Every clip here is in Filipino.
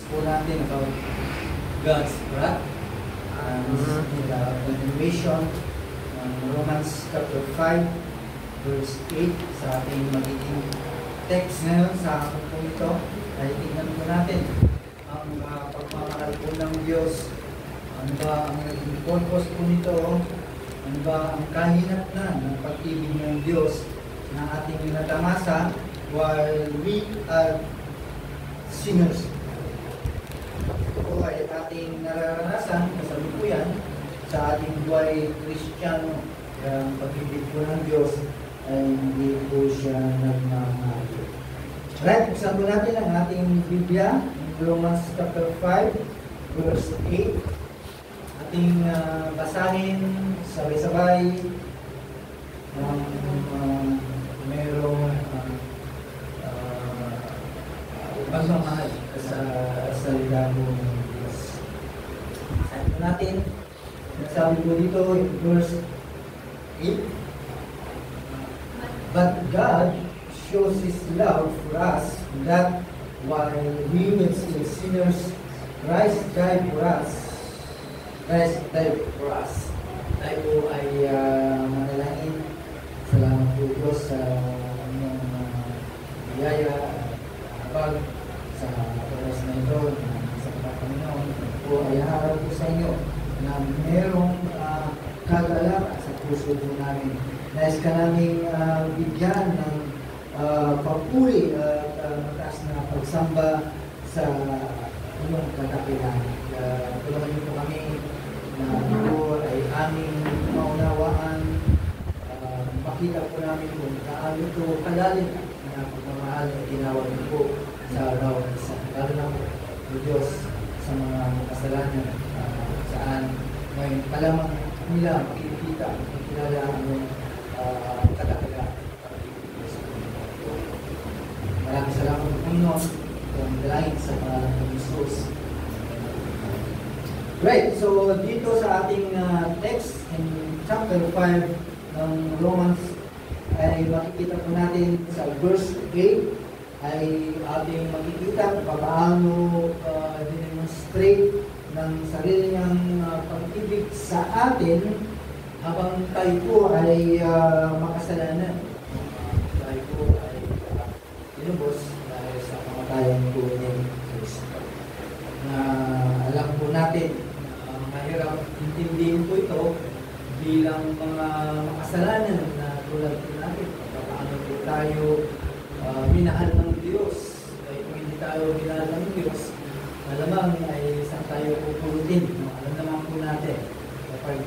po natin about God's wrath. The continuation ng Romans chapter 5 verse 8 sa ating magiging text ngayon sa hapon po ito ay tingnan po natin ang pagmamahal po ng Diyos. Ano ba ang naging purpose po nito? Ano ba ang kahinatnan ng pag-ibig ng Diyos na ating natamasa while we are sinners? Ito ay ating nararanasan, kasalukuyan sa ating buhay Kristiyano. Kaya ang pag-ibig po ng Diyos ay hindi po siya nagmamahal. Right, buksan po natin ang ating Biblia, Romans chapter 5, verse 8. Ating basahin sabay-sabay merong pagmamahal sa salita ng Diyos. Sabi po natin, sabi po dito in verse 8, but God shows His love for us that while we were still sinners, Christ died for us. Christ died for us. Tayo po ay manalangin. Salamat po Diyos sa inyong biyaya at sa oras na ito sa Panginoon. Po ay harap po sa inyo na merong kagalakan sa puso po namin. Nais ka namin bigyan ng pagpuli at mataas na pagsamba sa inyong katapilan. Tulungan niyo po kami na ito ay aming maunawaan. Makita po namin kung gaano ito kalalim na pagmamahal na tinawag niyo po sa bawat isa. Lalo na po o Diyos sa mga kasalanan saan ngayon palamang nila makikita kilala ang katapilan. Maraming salamat po Panginoon kung dalangin sa pangalan ng Jesus. Right, so dito sa ating text in chapter 5 ng Romans ay makikita po natin sa verse 8 ay ating makikita kung paano demonstrate ng sarili niyang pag-ibig sa atin habang tayo po ay makasalanan. Tayo po ay inubos dahil sa kamatayan po ni Kristo. Na alam po natin mahirap intindihin po ito bilang mga makasalanan na tulad po natin. Paano po tayo minahal ng Diyos. Kaya kung hindi tayo minahal ng Diyos, malamang ay saan tayo pupulutin. Alam naman po natin, kapag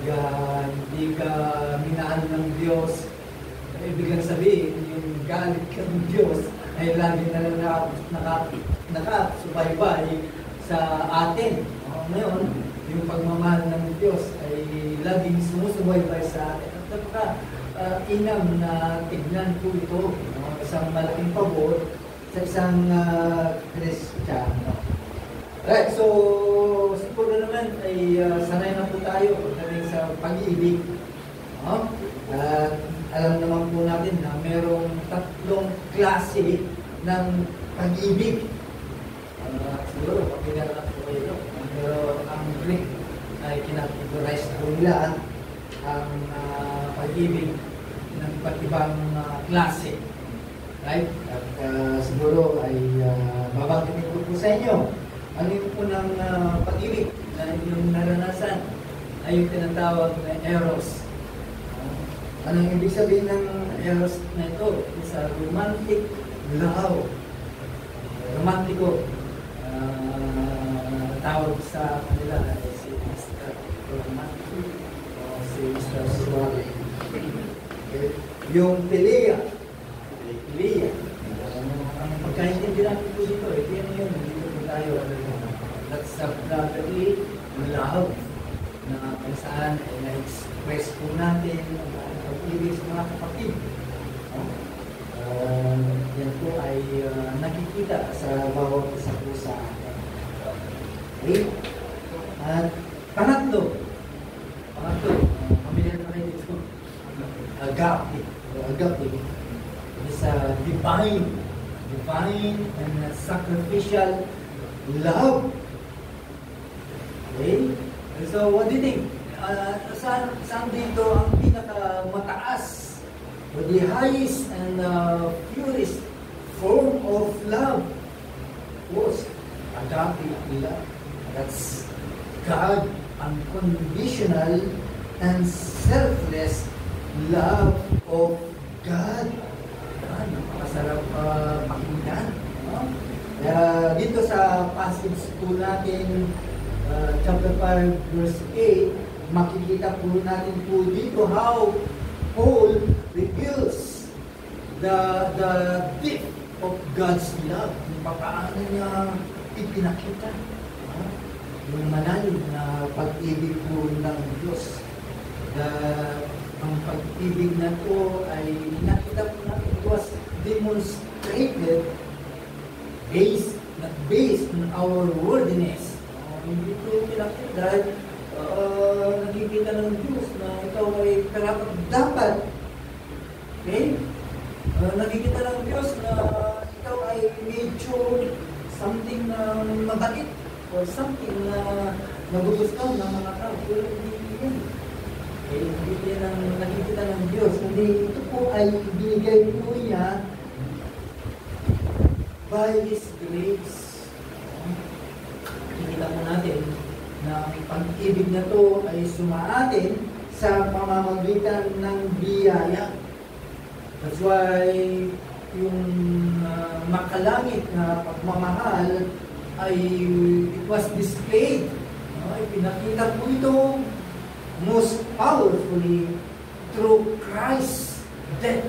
hindi ka minahal ng Diyos, ibig sabihin, yung galit ka ng Diyos ay lagi na nakasubaybay sa atin. Ngayon, yung pagmamahal ng Diyos ay laging sumusubaybay sa atin. At napaka-inam na tignan po ito. Isang malaking pabor sa isang Kristiyano. Right, so siguro naman ay sanay na po tayo pagdating sa pag-ibig. Alam naman po natin na merong tatlong klase ng pag-ibig. Siguro, pag-inarap po kayo. Pero ang Greek ay kinategorize po nila ang pag-ibig ng iba't ibang klase. Right? At siguro ay babanggitin ko po sa inyo. Ano yung po ng pag-ibig na inyong naranasan ay yung tinatawag na eros. Anong ibig sabihin ng eros na ito? It's a romantic love. Romantiko. Tawag sa kanila ay si Mr. Romantic o si Mr. Suave. Yung Philia. Ang pagkaintindi natin po dito, yan yun, dito po tayo. That's a brotherly love na kung saan ay na-express po natin ang pag-ibig sa mga kapatid. Yan po ay nakikita sa bawat isa po sa atin. Okay? At pangatlo, pamilya na kayo dito, agape. Is a divine and sacrificial love. Okay? So, what do you think? Saan dito ang pinakamataas or the highest and purest form of love was agape love. That's God unconditional and selfless love of God. Napakasarap pakinggan. Dito sa passage po natin, chapter 5, verse 8, makikita po natin po dito how Paul reveals the depth of God's love. Kung paano niya ipinakita yung malalim na pag-ibig po ng Diyos. Ang pag-ibig na to ay nakita po natin, it was demonstrated based on our worthiness. Hindi po pinakita dahil nakikita ng Diyos na ikaw ay dapat. Okay? Nakikita ng Diyos na ikaw ay medyo something na mabait or something na nagugustuhan ng mga tao. Pero hindi yan. Okay? Hindi yan ang nakikita ng Diyos. Hindi ito po ay binigay po niya by His grace. Nakikita po natin na ang pag-ibig na to ay sumaatin sa pamamagitan ng biyaya. That's why yung makalangit na pagmamahal ay it was displayed. Pinakita po ito most powerfully through Christ's death.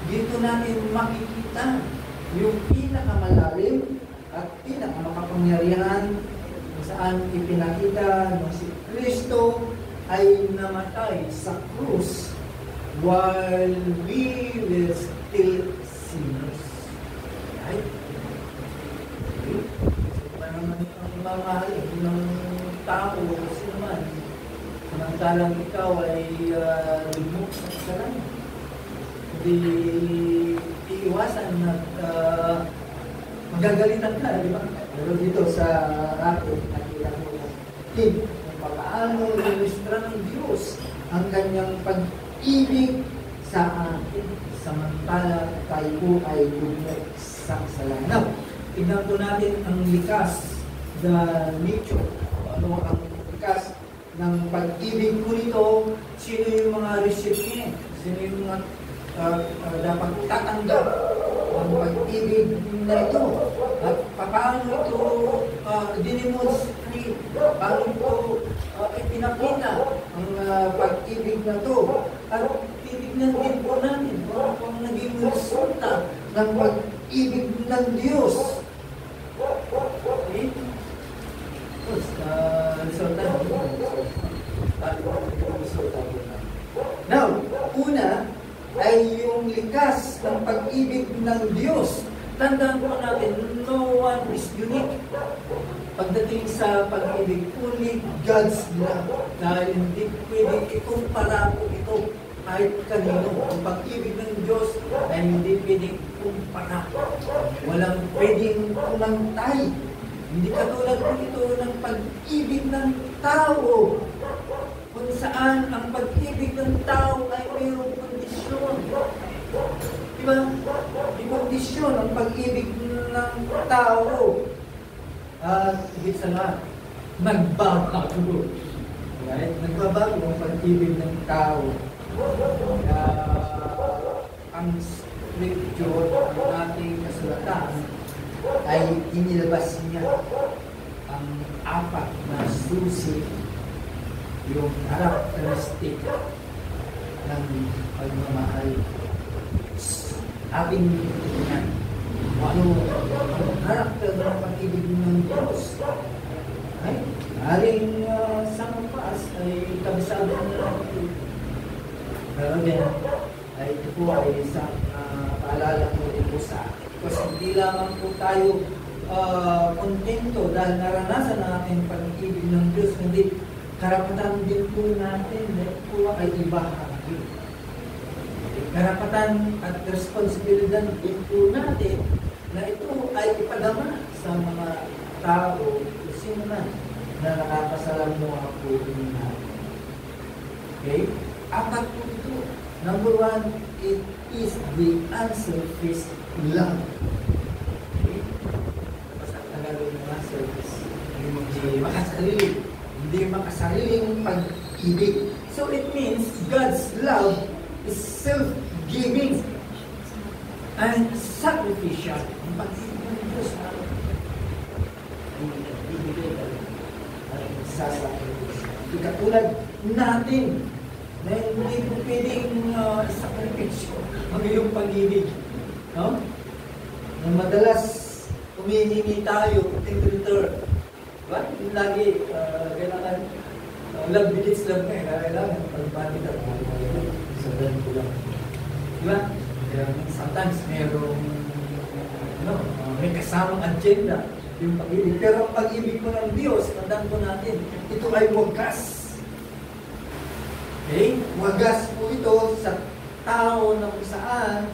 Dito natin makikita yung pinakamalalim at pinakamakapangyarihan kung saan ipinakita na si Kristo ay namatay sa krus while we were still sinners. Right? Okay? Parang ang mamahalin ng tao kasi naman, samantalang ikaw ay lumok sa kasalanan. Hindi iiwasan na magagalitan ka, di ba? Pero dito sa atin, nakita mo kung paano ilustra ng Diyos ang kanyang pag-ibig sa atin samantala tayo po ay lumok sa kasalanan. Tignan po natin ang likas, the nature. Ano ang likas ng pag-ibig po nito? Sino yung mga recipient? Sino yung mga dapat tatanggap ang pag-ibig na ito? At paano ito dinemonstrate? Paano ito ipinakita ang pag-ibig na ito? At titignan din po natin kung ang naging resulta ng pag-ibig ng Diyos. Okay? Resulta Now, una ay yung likas ng pag-ibig ng Diyos. Tandaan po natin, no one is unique. Pagdating sa pag-ibig, only God's love. Dahil hindi pwedeng ikumpara po ito kahit kanino. Ang pag-ibig ng Diyos ay hindi pwedeng ikumpara. Walang pwedeng kumantay. Hindi katulad po ito ng pag-ibig ng tao. Kung saan ang pag-ibig ng tao ay mayroong kondisyon. Diba? May kondisyon ang pag-ibig ng tao. At higit sa lahat, nagbabago. Right? Nagbabago ang pag-ibig ng tao. Ang scripture ng ating kasulatan ay inilabas niya ang apat na susi, yung characteristic ng pagmamahal. Ating tingnan ano ang karakter ng pag-ibig ng Diyos. Ay, haring sa kapas ay kabisado na natin. Pero din, ay ito po ay isang paalala ko din po sa akin. Kasi hindi lamang po tayo kontento dahil naranasan natin pag-ibig ng Diyos, kundi karapatan din po natin na ito ay ibahagi. Karapatan at responsibilidad din po natin na ito ay ipadama sa mga tao, sino man na nakakasalamuha po natin. Okay? Apat po ito. Number one, it is the unselfish love. Okay? Basta Tagalog ng unselfish. Hindi makasariling pag-ibig. So it means God's love is self-giving and sacrificial. Ang pag-ibig ng Diyos ay ibigay ay sasacrifice. Katulad natin na hindi po pwedeng sakripisyo ang iyong pag-ibig. No? Na madalas humihingi tayo in return. Diba? Lagi, kailangan love begets love na kailangan pag-bati ka sa brand ko lang. Diba? Sometimes may kasamang agenda yung pag-ibig. Pero ang pag-ibig ko ng Diyos, tandaan ko natin, ito ay wagas. Okay? Wagas po ito sa tao na kung saan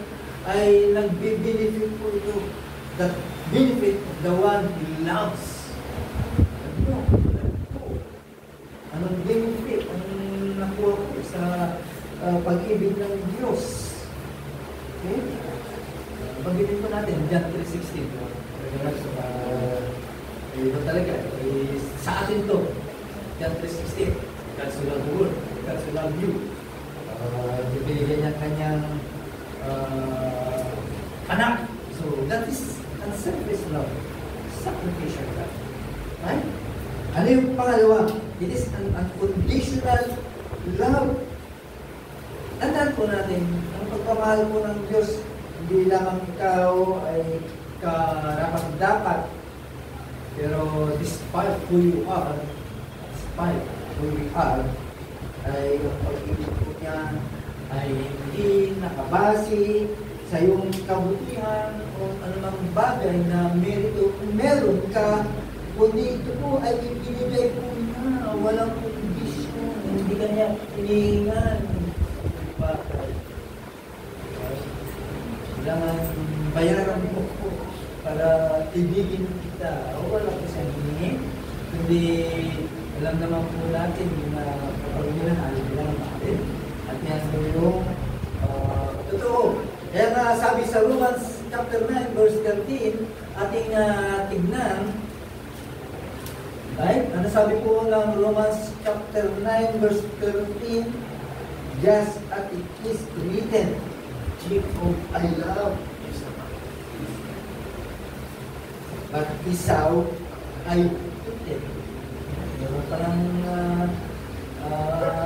ay nagbe-benefit po ito. The benefit of the one he loves. Anong benefit? Anong nakuha ko sa pag-ibig ng Diyos? Okay? Pag-ibig ko natin, John 3:16. Ito talaga. Sa atin to. John 3:16. God so loved the world. God so loved you. Binigyan niya kanyang anak. So, that is unselfish love. Sacrificial love. Right? Ano yung pangalawa? It is an unconditional love. Tandaan po natin, ang pagpamahal po ng Diyos, hindi lamang ikaw ay karapat-dapat. Pero despite who you are, ay ang pag-ibig po niya ay hindi nakabase sa iyong kabutihan o anumang bagay na meron ka, kundi ito po ay ibinigay po niya, walang kondisyon, hindi ka niya hinihingan. Kailangan bayaran mo po para ibigin kita. O wala ko sa hinihin, kundi alam naman po natin na kapag minahal lang natin. At yan po yung totoo. Kaya nga sabi sa Romans chapter 9 verse 13, ating tignan. Right? Ano sabi po ng Romans chapter 9 verse 13? Just as it is written, Jacob I love, but Esau I hated. Parang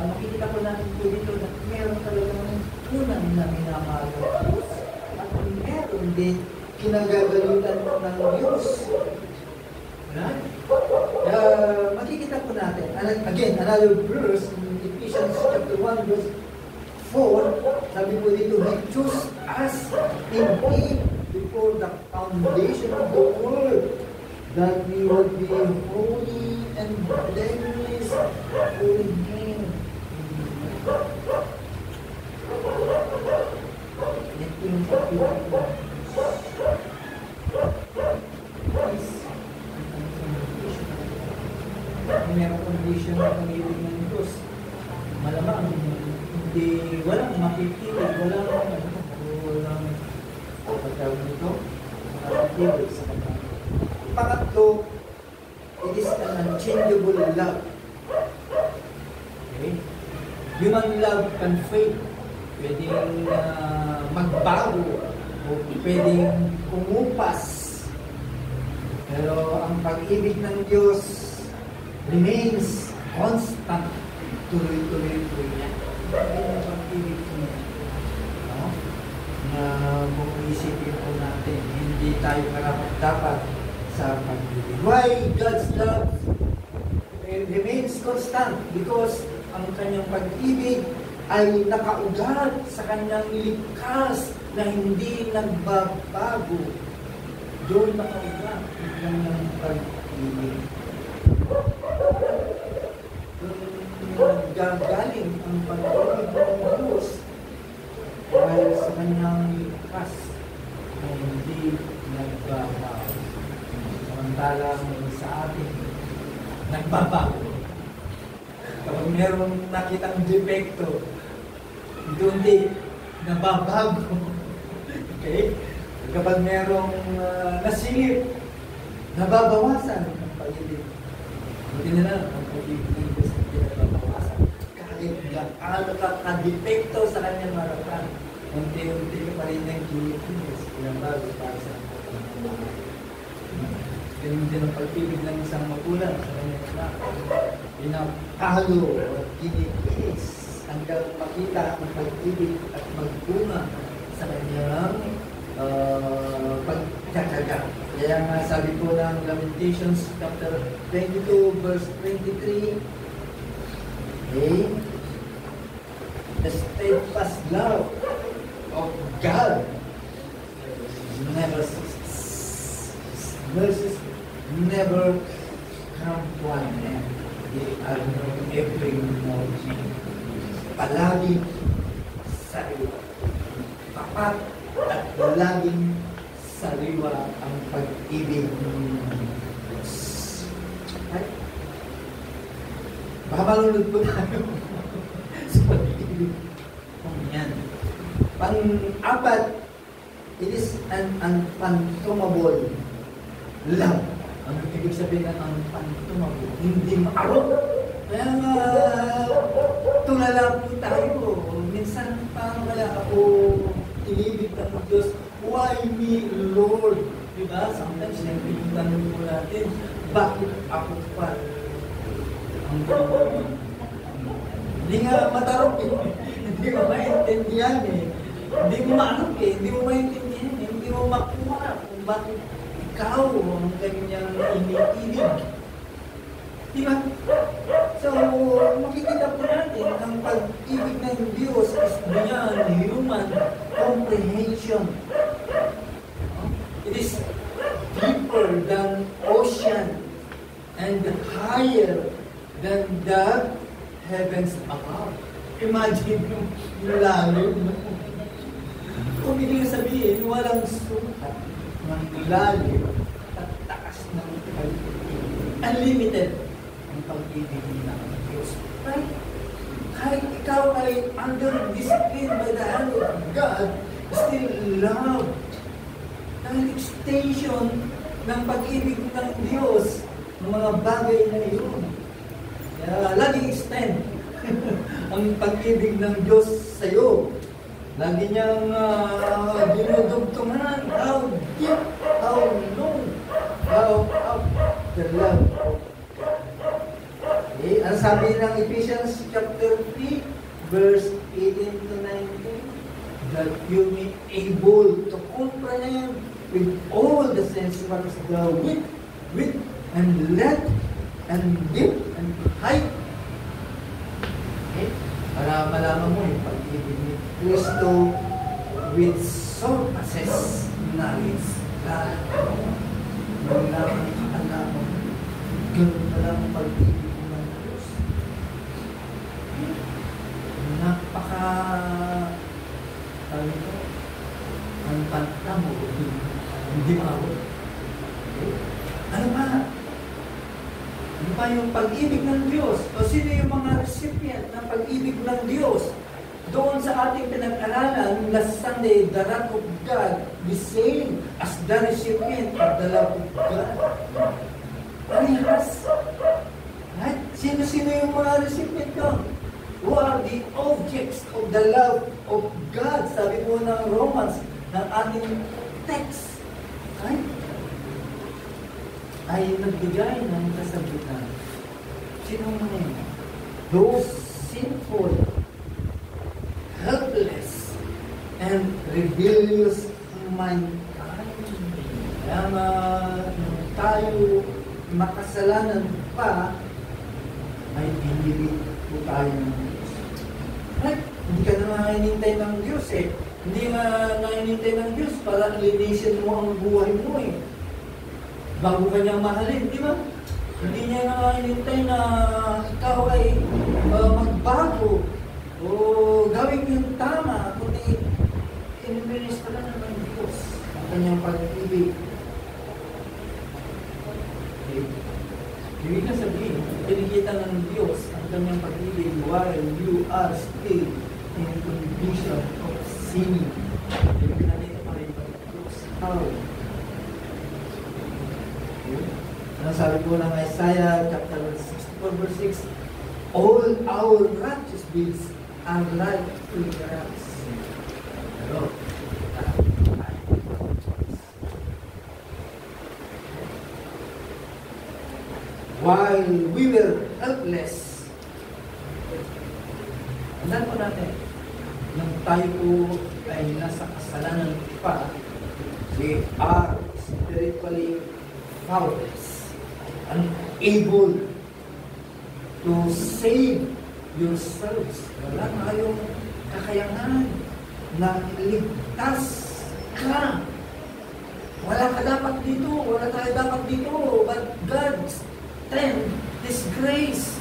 makikita ko natin po dito na meron talagang unang na minamahal ng Diyos at meron din kinagagalitan ng Diyos. Right? Makikita po natin, again, another verse in Ephesians chapter 1 verse 4, sabi po dito, He chose us in Him before the foundation of the world, that we would be holy and blameless in Him. Ito yung pag-ibig ko. Kung mayroong condition na pag-ibig ng Diyos, malamang hindi, walang makipili, walang pagkawin nito, makipili sa kanya. Pangatlo, it is an unchangeable love. Okay? Human love can fade. Pwedeng magbago o pwedeng kumupas. Pero ang pag-ibig ng Diyos remains constant. Tuloy-tuloy po niya. Kaya ang pag-ibig po niya. No? Na kung isipin po natin, hindi tayo karapat-dapat sa pag-ibig. Why God's love remains constant? Because ang kanyang pag-ibig ay nakaugat sa kanyang likas na hindi nagbabago. Doon nakaugat ang kanyang pag-ibig. Doon naggagaling ang pag-ibig ng Diyos dahil sa kanyang likas na hindi nagbabago. sa atin, nagbabago. Kapag merong nakitang depekto, hindi nababago. Okay? Kapag merong nasingit, nababawasan ang pag-ibig. Buti na lang, ang pag-ibig ng Diyos hindi nababawasan. Kahit gaano ka ka-depekto sa kanyang harapan, unti-unti ka pa rin ng kinikinis, pinabago para sa mga. Ganun din ang pag-ibig ng isang magulang sa kanyang anak. Pinapalo at kinikinis hanggang makita ang pag-ibig at magbunga sa kanyang pagkakaga. Kaya nga sabi po ng Lamentations chapter 22 verse 23, okay, the steadfast love of God never ceases. Verses never come to an end. They are every moment. Palagi sariwa. Tapat at laging sariwa ang pag-ibig ng Diyos. Ay, baka malunod po tayo sa pag-ibig. Yan. Pang-apat, it is an unfathomable love. Ang ibig sabihin ng unfathomable, hindi maarot. Kaya nga, tulala po tayo. Minsan parang wala ako inibig ng Diyos. Why me, Lord? Diba? Sometimes, siyempre yung tanong po natin, bakit ako pa? Ang hindi nga matarok eh. Hindi mo maintindihan eh. Hindi mo maanok eh. Hindi mo maintindihan eh. Hindi mo makuha kung bakit ikaw ang kanyang iniibig. Diba? So, makikita po natin ang pag-ibig ng Diyos is beyond human comprehension. It is deeper than ocean and higher than the heavens above. Imagine yung lalim. Kung hindi sabihin, walang sukat ng lalim at takas ng pag-ibig. Unlimited ang pag-ibig ng Diyos. Right? Kahit ikaw ay under discipline by the hand of God, still love. Ang extension ng pag-ibig ng Diyos ng mga bagay na iyon. Kaya laging extend ang pag-ibig ng Diyos sa iyo. Lagi niyang dinudugtungan how deep, how long, how up the love of God. Okay? Ang sabi ng Ephesians chapter 3, verse 18 to 19, that you may able to comprehend with all the sense what is the width and length and depth and height. Okay? Para malaman mo yung pag-ibig ni Kristo with surpasses knowledge. Malaman mo. Ganun na lang ang pag-ibig ng Diyos. Napaka ang panta mo, hindi maawag. Okay? Ano pa? Ano pa yung pag-ibig ng Diyos? O sino yung mga recipient ng pag-ibig ng Diyos? Doon sa ating pinag-aralan, last Sunday, the wrath of God, the same as the recipient of the love of God. Parehas. Right? Sino-sino yung mga recipient ko? Who are the objects of the love of God? Sabi mo ng Romans, ng ating text. Right? Ay nagbigay ng kasagutan. Sino mga yun? Those sinful, helpless, and rebellious mankind. Kaya tayo makasalanan pa, ay hindi po tayo ng Diyos. Right? Hindi ka na nanginintay ng Diyos eh. Hindi nga nanginintay ng Diyos para linisin mo ang buhay mo eh. Bago ka niyang mahalin, di ba? Hindi niya nanginintay na ikaw ay magbago o gawin yung tama, kundi inimbinis ka lang ng Diyos ang kanyang pag-ibig. Okay. Ibig na sabihin, kinikita ng Diyos ang kanyang pag-ibig while you are still in condition of sin. Ibig na dito pa rin Diyos. How? Ang sabi po ng Isaiah chapter 64 verse 6, all our righteous deeds are like filthy rags. Pero, while we were helpless, tandaan po natin, nung tayo po ay nasa kasalanan pa, we are spiritually powerless, unable to save yourselves. Wala tayong kakayanan na iligtas ka. Wala ka dapat dito, wala tayo dapat dito, but God's His grace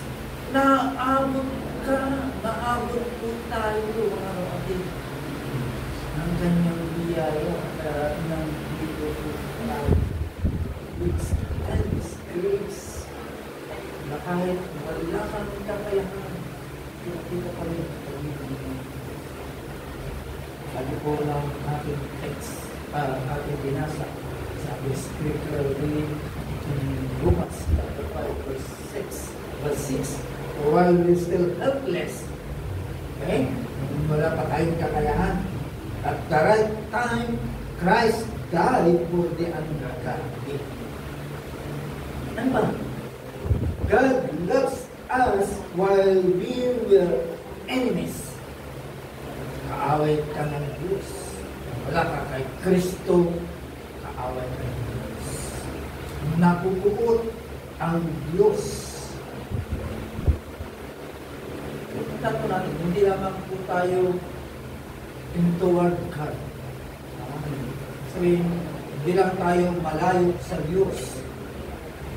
na abot ka, naabot po tayo, mga kapatid. Ang ganyang biyaya ng dito po tayo. His grace na kahit wala kang kakayahan, kita pa rin pag-ibig. Sabi po ng ating text, ating binasa sa scriptural reading in Romans chapter 5 verse 6, while we're still helpless, okay? Wala pa tayong kakayahan. At the right time, Christ died for the ungodly. Ano ba? God loves us while we were enemies. Kaaway ka ng Diyos. Wala ka kay Kristo, kaaway ka ng Diyos. Napupuot ang Diyos. Punta po natin, hindi lamang po tayo toward God. Sabihin, hindi lang tayo malayo sa Diyos.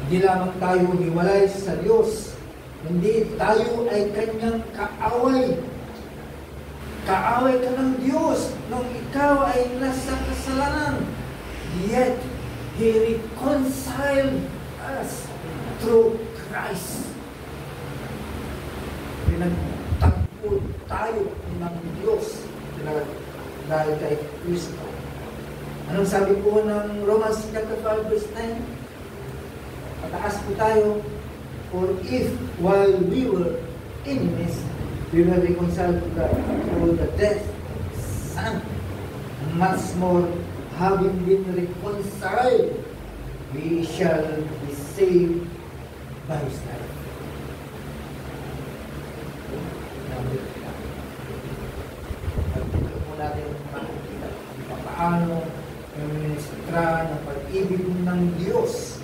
Hindi lamang tayo hiwalay sa Diyos. Hindi tayo ay kanyang kaaway. Kaaway ka ng Diyos nung ikaw ay nasa kasalanan. Yet, He reconciled us through Christ. Pinagtagpo tayo ng Diyos dahil kay Kristo. Anong sabi po ng Romans chapter 5 verse 10? Pataas po tayo. For if while we were enemies, we were reconciled to God through the death of His Son, much more, having been reconciled, we shall be saved by His life. Pagkita po natin makikita paano yung ministra ng pag-ibig ng Diyos.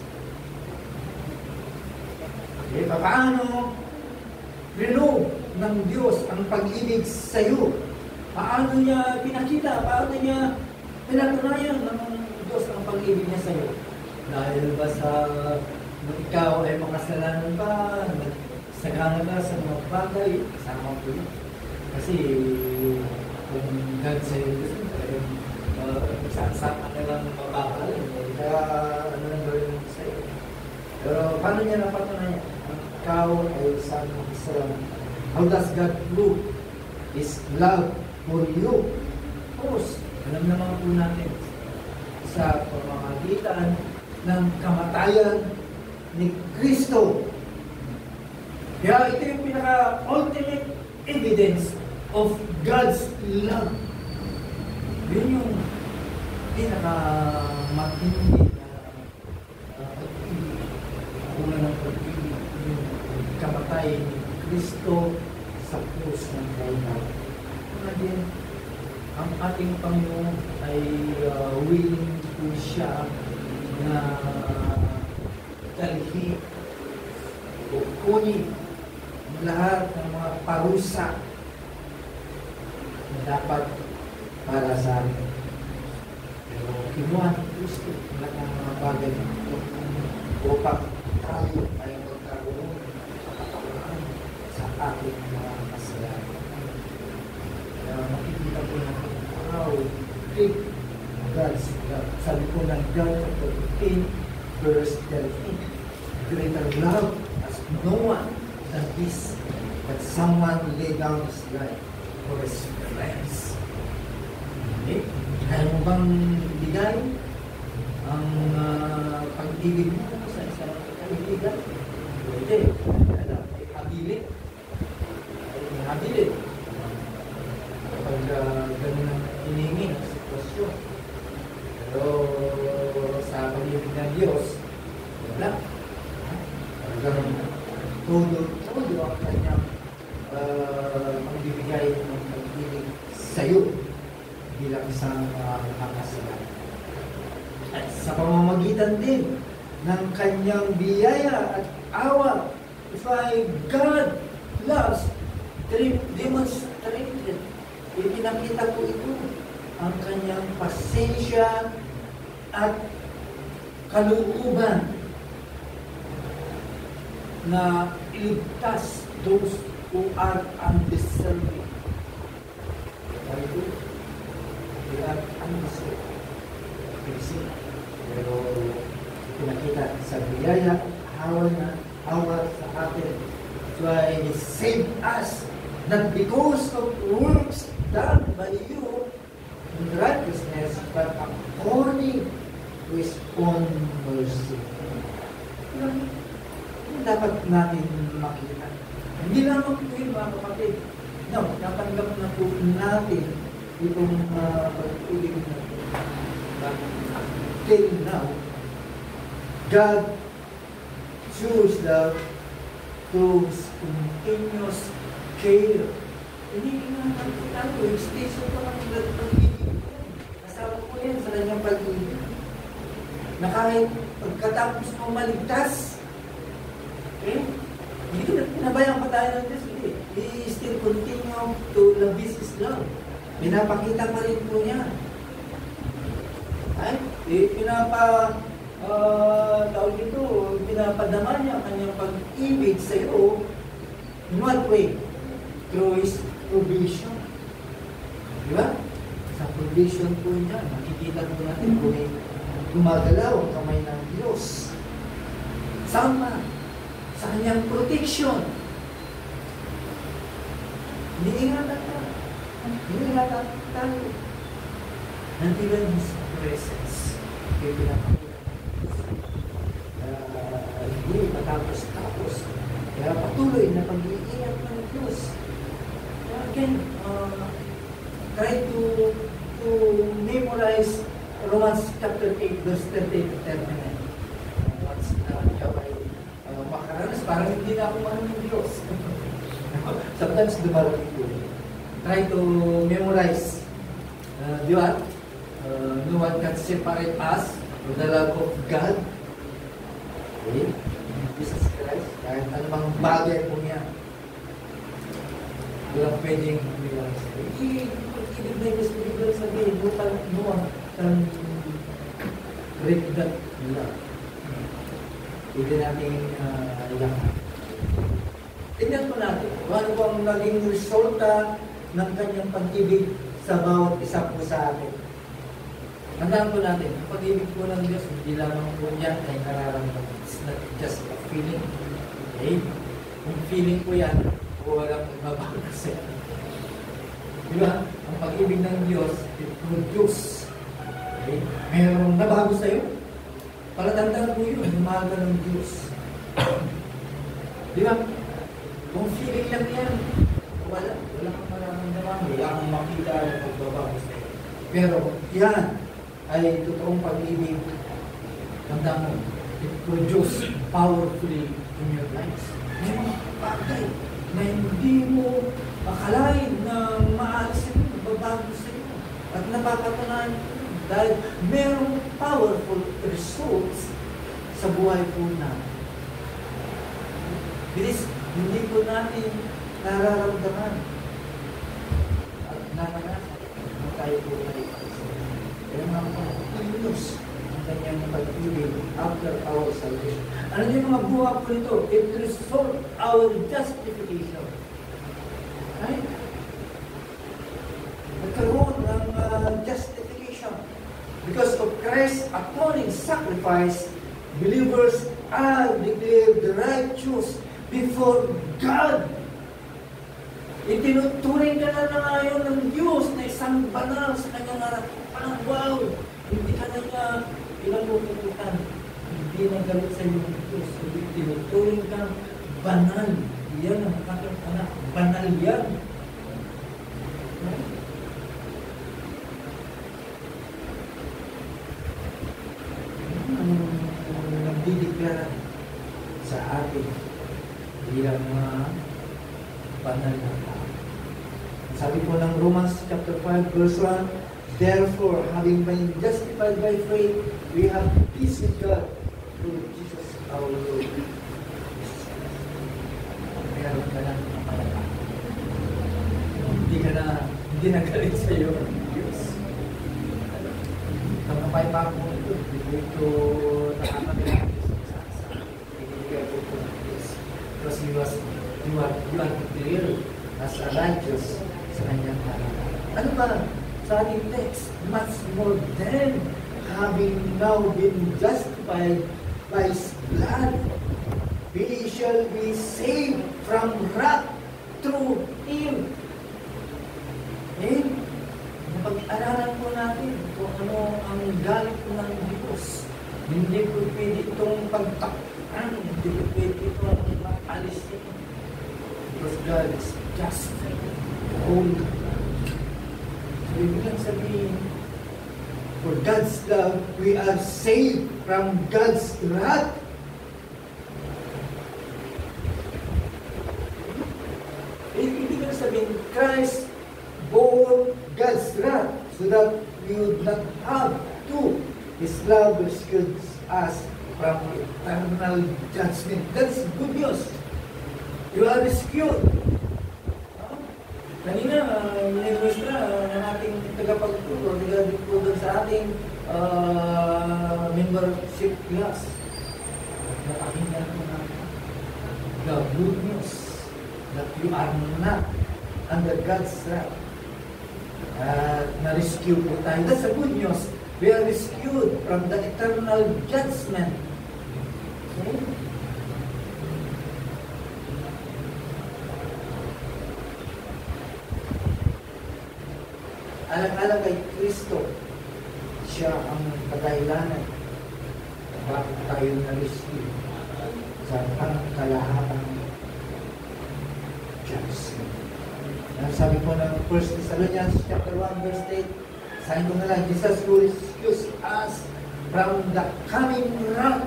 Okay, paano renew ng Diyos ang pag-ibig sa iyo? Paano niya pinakita? Paano niya pinatunayan ng Diyos ang pag-ibig niya sa iyo? Dahil ba sa ikaw ay makasalanan ba? Nagsagana ka sa mga bagay? Kasama ko yun. Kasi kung God sa iyo gusto, talagang magsasama ka lang mabakal. Kaya ano lang gawin mo sa iyo? Pero paano niya napatunayan? Ikaw ay isang Israel. How does God prove His love for you? Of course, alam naman po natin sa pamamagitan ng kamatayan ni Kristo. Kaya ito yung pinaka-ultimate evidence of God's love. Yun yung pinaka-matindi na pag-ibig. Una ng pag-ibig, yung kamatay ni Kristo sa krus ng Calvary. Una din, ang ating Panginoon ay willing po siya na dalhin o kunin lahat ng mga parusa na dapat para sa amin. Pero kinuha ni Kristo lahat ng mga bagay upang tayo ay magkaroon ng kapatawaran sa ating mga kasalanan. Kaya makikita po natin how big God's love. Sabi po ng John chapter 15 verse 13, greater love as no one than this, that someone lay down his life for his friends. Okay? Kaya mo bang ibigay ang pag-ibig mo sa isang kaibigan? Pwede. Kaya may habilit. May habilit. Kapag ganun ang hinihingi ng sitwasyon. Pero sa pag-ibig ng Diyos, wala. Hanggang todo ang kanyang magbibigay ng pag-ibig sa'yo bilang isang makakasalanan. At sa pamamagitan din ng kanyang biyaya at awa, that's why God loves demonstrated. Ipinakita ko ito, ang kanyang pasensya at kalooban na iligtas those who are undeserving. They are undeserving. Pero pinakita sa biyaya, hawa sa atin. That's why He saved us, not because of works done by you in righteousness, but according to His own mercy. Yung dapat natin makita. Hindi lang po yun, mga kapatid. No, natanggap na po natin itong pag-ibig na po. But till now, God shows love through His continuous care. Hindi naman po tayo, extension pa lang ng pag-ibig. Kasama po yan sa kanyang pag-ibig. Na kahit pagkatapos mo maligtas, hindi ko pinabayang pa tayo ng Diyos. He still continue to love His love. Pinapakita pa rin po niya. Pinapadama niya ang kanyang pag-ibig sa iyo. In what way? Through His provision. Di ba? Sa provision po niya, makikita po natin kung may gumagalaw ang kamay ng Diyos. Sama sa kanyang protection. Iniingatan ka. Iniingatan tayo. Nandiyan His presence. Kaya pinapakita. Hindi matapos-tapos. Kaya patuloy na pag-iingat ng Diyos. Again, try to memorize Romans chapter 8, verse 38 to 39. Once makaranas, parang hindi na ako mahal ng Diyos. Sometimes dumarating po. Try to memorize. Di ba? No one can separate us from the love of God. Okay? Jesus Christ. Kahit anumang bagay po niya. Walang pwedeng bilang sa'yo. Ibig na Diyos, ibig lang sabihin, no one can break that love. Hindi natin lahat. Tingnan po natin, ano po ang naging resulta ng kanyang pag-ibig sa bawat isa po sa atin. Tandaan po natin, ang pag-ibig po ng Diyos, hindi lamang po niyan ay nararamdaman. It's not just a feeling. Okay? Kung feeling po yan, walang magbabago sa'yo. Di ba? Ang pag-ibig ng Diyos, it produce. Okay? Mayroong nabago sa'yo. Palatandaan po yun, umaga ng Diyos. Di ba? Kung feeling lang yan, wala kang mararamdaman. Wala kang makita ng pagbabago sa'yo. Pero yan ay totoong pag-ibig. Tandaan mo, it produce powerfully in your lives. May mga bagay na hindi mo akalain na maalis sa iyo, babago sa iyo. At napapatunayan ko dahil merong powerful results sa buhay po natin. Bilis, hindi po natin nararamdaman at naranasan na tayo po ay kaya mga pag-ilos ang kanyang pag-ibig after our salvation. Ano yung mga buha po nito? It result our justification. Right? Nagkaroon ng justification. Because of Christ's atoning sacrifice, believers are declared righteous before God. Itinuturing ka na ngayon ng Diyos na isang banal sa kanyang harapan. Wow! Hindi ka na niya pinagututukan. Hindi na galit sa iyo ng Diyos. Itinuturing ka banal. Yan ang aking anak. Banal yan. Nagdideklara sa atin bilang mga banal na tao. Sabi po ng Romans chapter 5 verse 1, therefore, having been justified by faith, we have peace with God through Jesus our Lord. Meron ka lang kapalaran. Hindi na galit sa iyo ang Diyos. Kapapay pa ako ito nakakagalit sa ibigay po po ng Diyos. Because you are clear as a righteous sa kanyang harapan. Ano ba? Sa ating text, much more than having now been justified by His blood, we shall be saved from wrath through Him. Pag-aralan po natin kung ano ang galit ng Diyos. Hindi po pwede itong pagtakpan. Hindi po pwede itong makalis ito. Because God is just holy. So, ibig lang sabihin, for God's love, we are saved from God's wrath. Ibig lang sabihin, Christ bore God's wrath so that we would not have to. His love rescues us from eternal judgment. That's good news. You are rescued. Kanina, ministra ng ating tagapagturo, nagagipuro sa ating membership class. Nakakita ko na the good news that you are not under God's wrath. Na-rescue po tayo. That's a good news. We are rescued from the eternal judgment. Okay? Alang-alang kay Kristo, siya ang kadahilanan bakit tayo na-rescue sa pangkalahatang judgment. Sabi po ng 1 Thessalonians chapter 1 verse 8, sabi ko na lang, Jesus will rescue us from the coming wrath.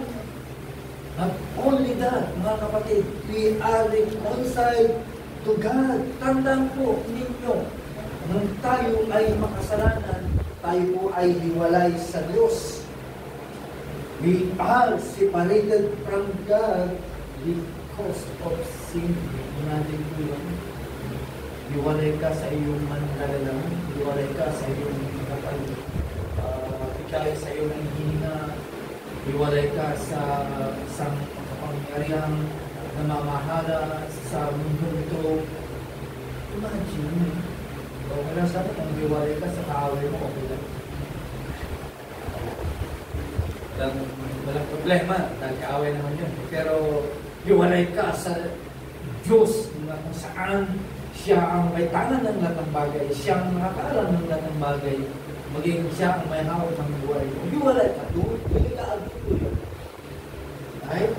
Not only that, mga kapatid, we are reconciled to God. Tandaan po ninyo, nung tayo ay makasalanan, tayo po ay hiwalay sa Diyos. We are separated from God because of sin. Imagine po yun. Hiwalay ka sa iyong manlalalaman, hiwalay ka sa iyong kapag-ikay, sa iyong hihina, hiwalay ka sa isang kapangyarihang namamahala sa mundo nito. Imagine, okay lang sabi kung hiwalay ka sa kaaway mo, okay lang. Walang problema, dahil kaaway naman yun. Pero hiwalay ka sa Diyos kung saan siya ang may tangan ng lahat ng bagay, siya ang nakakaalam ng lahat ng bagay, maging siya ang may hawak ng buhay mo. Hiwalay ka doon, hindi ka agad-ulit. Right?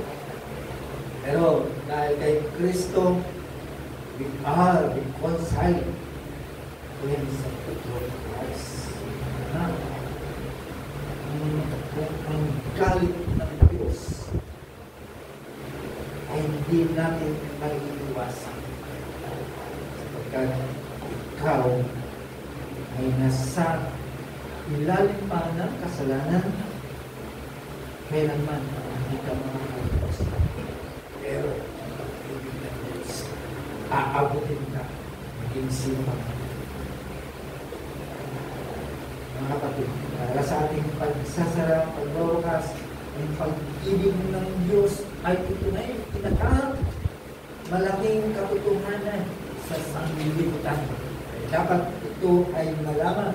Pero dahil kay Kristo, we are reconciled to Him sa through Christ. Ang galit ng Diyos ay hindi natin maiiwasan. Sapagkat ikaw ay nasa ilalim pa ng kasalanan, kailanman hindi ka makakalipas. Pero, ibig ng Diyos, aabutin ka, maging sino ka. Mga kapatid, para sa ating pagsasara, pagbawakas, ang pag-ibig ng Diyos ay tunay, malaking katotohanan sa sanglibutan. Dapat ito ay malaman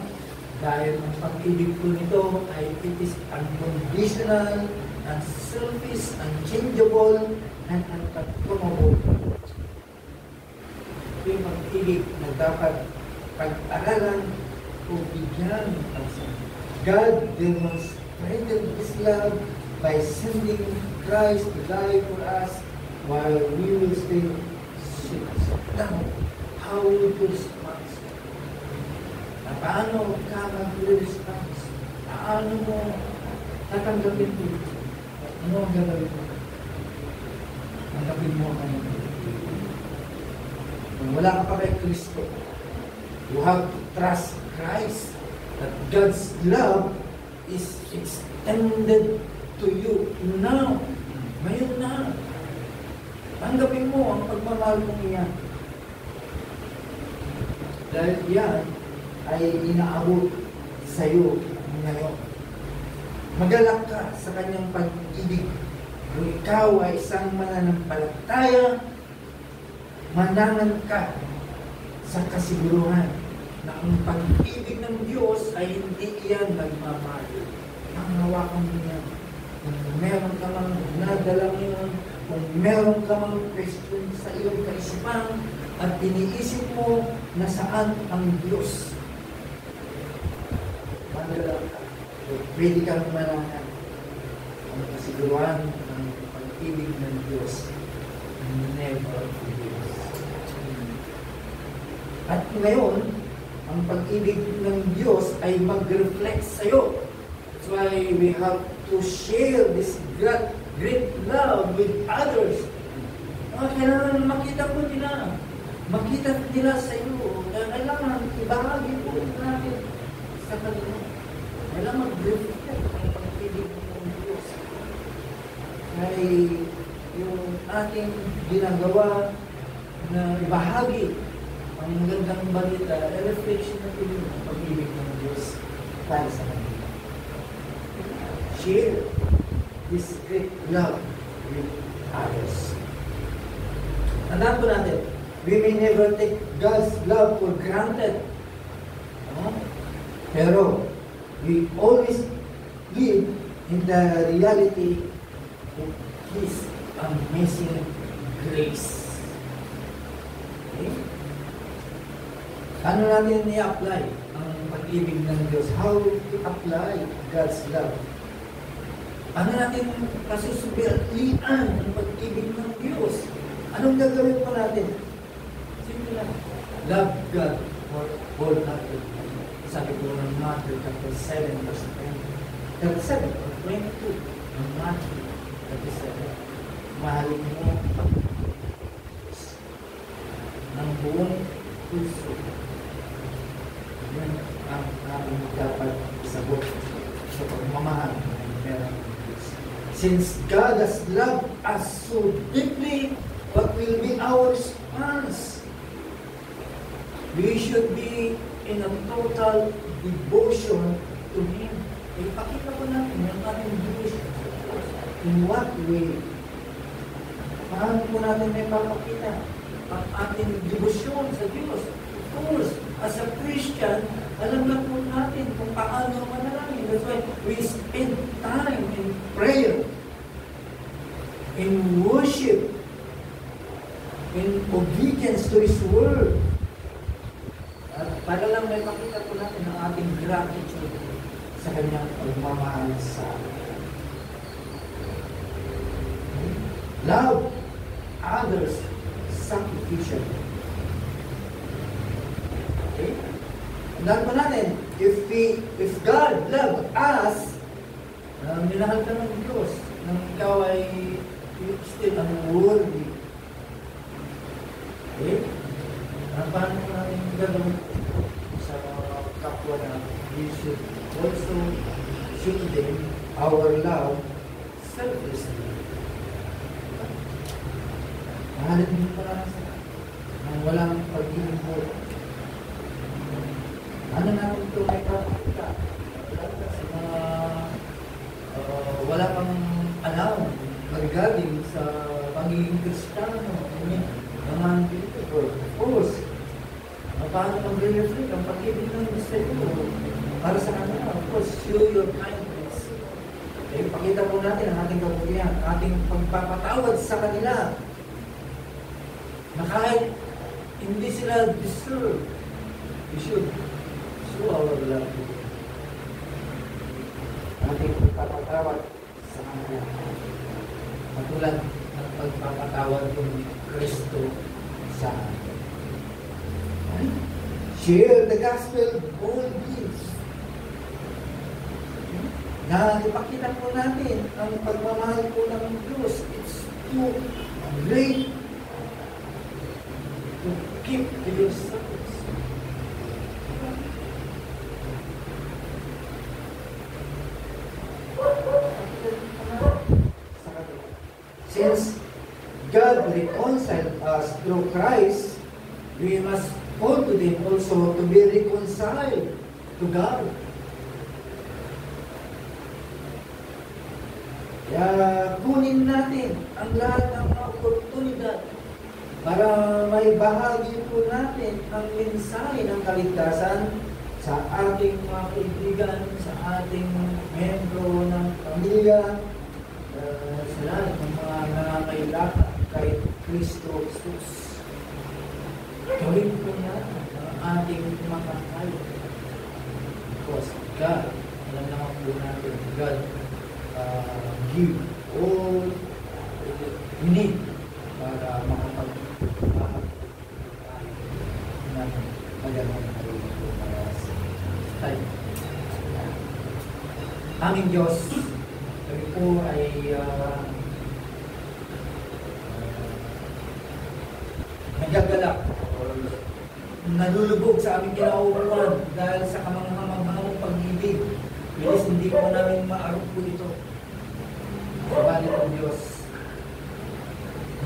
dahil ang pag-ibig ko nito ay it is unconditional, unselfish, unchangeable, and uncontrollable. Ito yung pag-ibig na dapat pag-aralan o bigyan ng pansin. God demonstrated His love by sending Christ to die for us while we will still sinners. Now, how will you respond? Paano ka mag-respond? Paano mo tatanggapin ito? Ano ang gagawin mo? Tanggapin mo ang kanyang pag-ibig. Kung wala ka pa kay Kristo, you have to trust Christ that God's love is extended to you now. Ngayon na. Tanggapin mo ang pagmamahal mong iyan. Dahil yan ay inaabot sa iyo ngayon. Magalak ka sa kanyang pag-ibig. Kung ikaw ay isang mananampalataya, manangan ka sa kasiguruhan na ang pag-ibig ng Diyos ay hindi iyan nagmamahal. Panghawakan mo yan. Kung meron ka mang nadala ngayon, kung meron ka mang question sa iyong kaisipan at iniisip mo na saan ang Diyos, magalak ka. Pwede kang manangan ang kasiguruhan ng pag-ibig ng Diyos. Never forget. At ngayon, ang pag-ibig ng Diyos ay mag-reflect sa iyo. That's why we have to share this great love with others. Kailangan makita po nila. Makita nila sa iyo. Kailangan ibahagi po natin sa kanila. Kailangan mag-reflect ang pag-ibig ng Diyos. Ay yung ating ginagawa na ibahagi ang magandang balita, a reflection na din ang pag-ibig ng Diyos para sa kanila. Share this great love with others. Tandaan po natin, we may never take God's love for granted. Pero, we always live in the reality of His amazing grace. Okay? Ano natin i-apply ang pag-ibig ng Diyos? How to apply God's love? Ano natin kasusubalian ang pag-ibig ng Diyos? Anong gagawin po natin? Simple lang. Love God wholeheartedly. Sabi ko ng Matthew chapter 7 verse 20. 37 or 22 ng Matthew 37. Mahalin mo ng buong puso. Yan ang aming dapat isabot sa pagmamahal ng pera ng Diyos. Since God has loved us so deeply, what will be our response? We should be in a total devotion to Him. Ipakita po natin yung ating devotion. In what way? Paano po natin may papakita ang ating devotion sa Diyos? Of course, as a Christian, alam na po natin kung paano manalangin. That's why we spend time in prayer, in worship, in obedience to His Word. At para lang may makita po natin ang ating gratitude sa Kanyang pagmamahal sa atin. Love others sacrificially. Okay? Tandaan po natin, if God love us, minahal ka ng Diyos, nang ikaw ay still unworthy. Okay? Paano po natin gagawin sa kapwa na we should also show them our love selflessly. Mahalin din pa nang walang pag-ibig mo. Ano natin ito may kapakita? Sa mga wala pang alam regarding sa pagiging Kristiyano. Mga people, of course, paano mag-reflect ang pag-ibig ng Diyos sa iyo para sa kanila? Of course, show your kindness. Eh, pakita po natin ang ating kabutihan, ating pagpapatawad sa kanila. Na kahit hindi sila deserve, we should show our love. Ating pagpapatawad sa kanila. Matulad ng pagpapatawad ng Kristo sa atin. Share the gospel boldly. Na ipakita po natin ang pagmamahal po ng Diyos. It's too great to keep to yourselves. Since God reconciled us through Christ, we must call to them also to be reconciled to God. Kaya kunin natin ang lahat ng mga oportunidad para may bahagi po natin ang mensahe ng kaligtasan sa ating mga kaibigan, sa ating membro ng pamilya, sa lahat ng mga nangangailangan kay Kristo Jesus. Gawin po natin ang ating mga kaya. Because God, alam naman po natin, God give all we need para makapag-magandang para sa tayo. Aming Diyos, kami po ay nagagalak, nalulubog sa aming kinauupuan dahil sa kamanghamanghang pag-ibig. Bilis hindi po namin maarap po ito. Sabalit ang Diyos,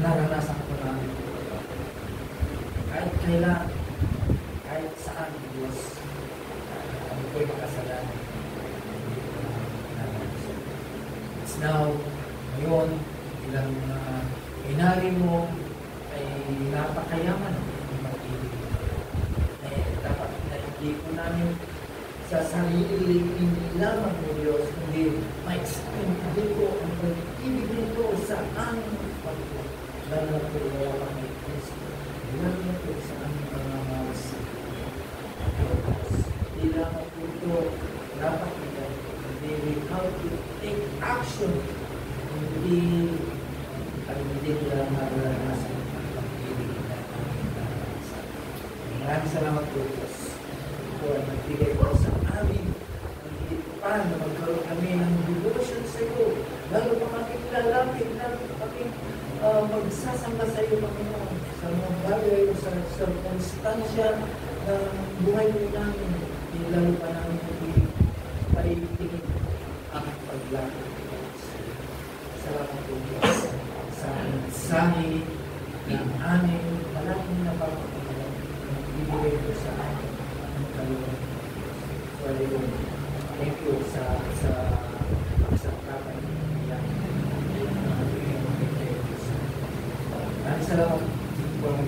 naranasan ko namin. Kahit kailan, kahit saan ang Diyos, kami po'y makasalanan. It's now, ngayon, ilang inari mo ay napakayaman ng pag-ibig. Dapat na hindi po namin sa sarili, hindi lamang ng Diyos, kundi ma-explain ko ang pag-ibig nito sa aming pagkakas. Lalo na po wala kay Kristo. Lalo na po sa aming mga mawas. Hindi lamang po ito dapat ito. Hindi we have to take action. Hindi nila maranasan ang pag-ibig na aming naranasan. Maraming salamat po Diyos. Ito ay nagbigay ko sa amin ang higit pa na magkaroon kami ng devotion sa iyo. Lalo pa kami lalapit, lalo pa kami magsasamba sa iyo, Panginoon, sa mga bagay o sa circumstansya ng buhay mo namin. Lalo pa namin paitingin ang paglapit. Salamat po Diyos sa mensahe ng aming malaking na pagpapagawa na ibigay ko sa amin. Thank you sa kapay niya. Maraming salamat po ang